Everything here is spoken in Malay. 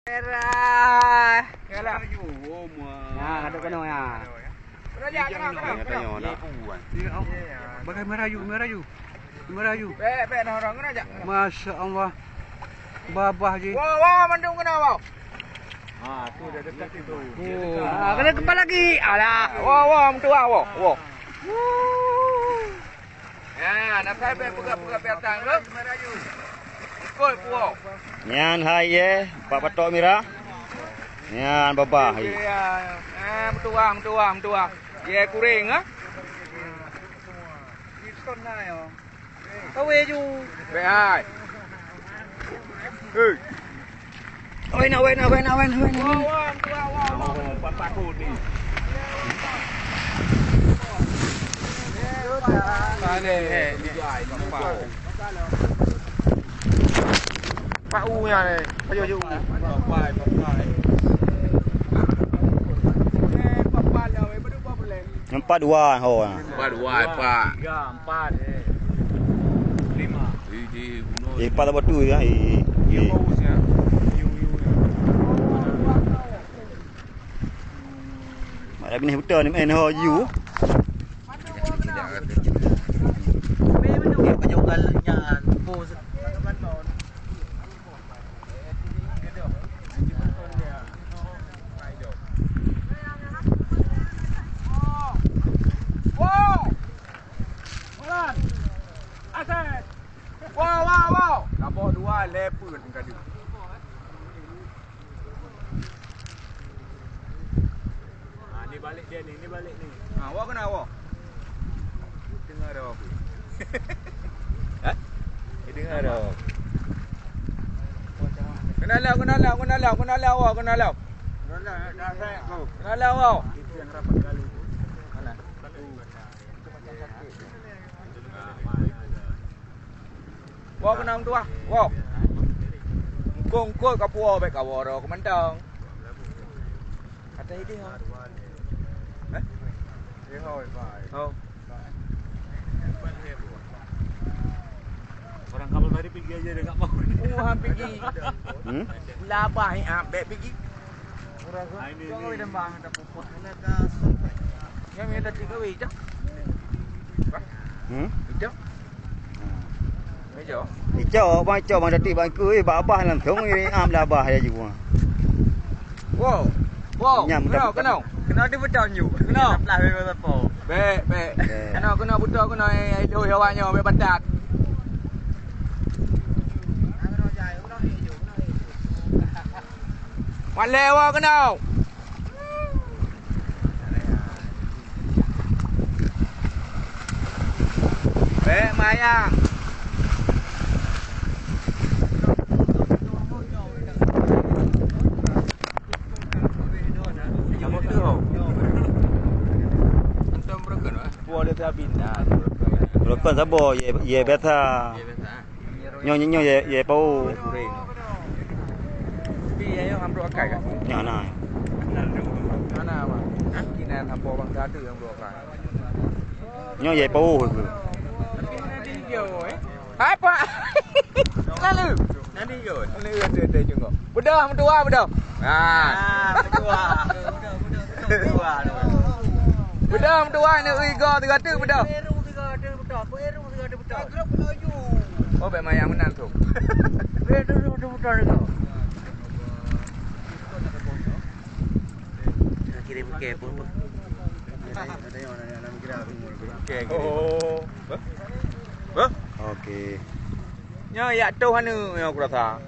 Merah. Yalah. Nah, ada kena ya. Raja kena. Bagai merayu. Pek nak orang kena aja. Masya Allah. Babah je. Wah, mandung kena wah. Tu dah dekat itu. Kena kepala lagi. Alah. Wah, mentua wah. Ya, nak saya pegang petang ke? Merayu. Ikut puau. Nyan hai ye, Pak Patok Mira. Nyan babah hai. Ya, mentua. Ye kuring ah. Ikon na yo. Kau ju. Pek hai. Hei. Wena. Wah, mentua wah. Bapak ku ni. Pak U nya ni. Payo U. Bapak. Empat dua ho. Empat dua Pak. 3, 4, 5. Di bunuh. Empat apa tu ya? Mak dah bini betul ni main ho you. Wow. Nampak dua leper dengan dia. Ni balik dia ni balik ni. Wah kena wah. Dengar dah apa? Ha? Dengar dah. Kena lau wah. Dah saya kau. Kena lau wah. Itu yang rapat kali tu. Mana? Wah kena tu ah. Wah. Kong kapua baik kawa ro kemandang. Kata ini ha. Dia hoi bai. Oh. Orang kapal tadi pergi aja dia enggak mau. Pergi. Labah ni baik pergi. Ini. Kau dah bang dah pupuk. Yang ni tadi kau je. Itu. Mejo. Hijau bang datik bang ku bak abah lang thong ni am la abah dia juga. Wow. Nyam Kena. Kena dia betul nyu. Kena. Lah we apa. Baik. Kena betul kena ayo hewannya baik bantat. Malewa kena. Baik mayang. Puan dia terhabis dah. Rokon sabo ye beta. Nyo ye pau. Pi ayo amro akai kan. Nya na. Mana bang? Kinan hampo bang satu yang amro akai. Nyo ye pau. Nanti dia apa? Lalu. Nanti yo. Lalu ada juga. Bedah. Bedah mentua ni riga 300 bedah. Oh baik mayang menang tu. Kirim ke pun. Ada yang nak kira Okey. Okey. Nya ya tu hanu yang aku rasa.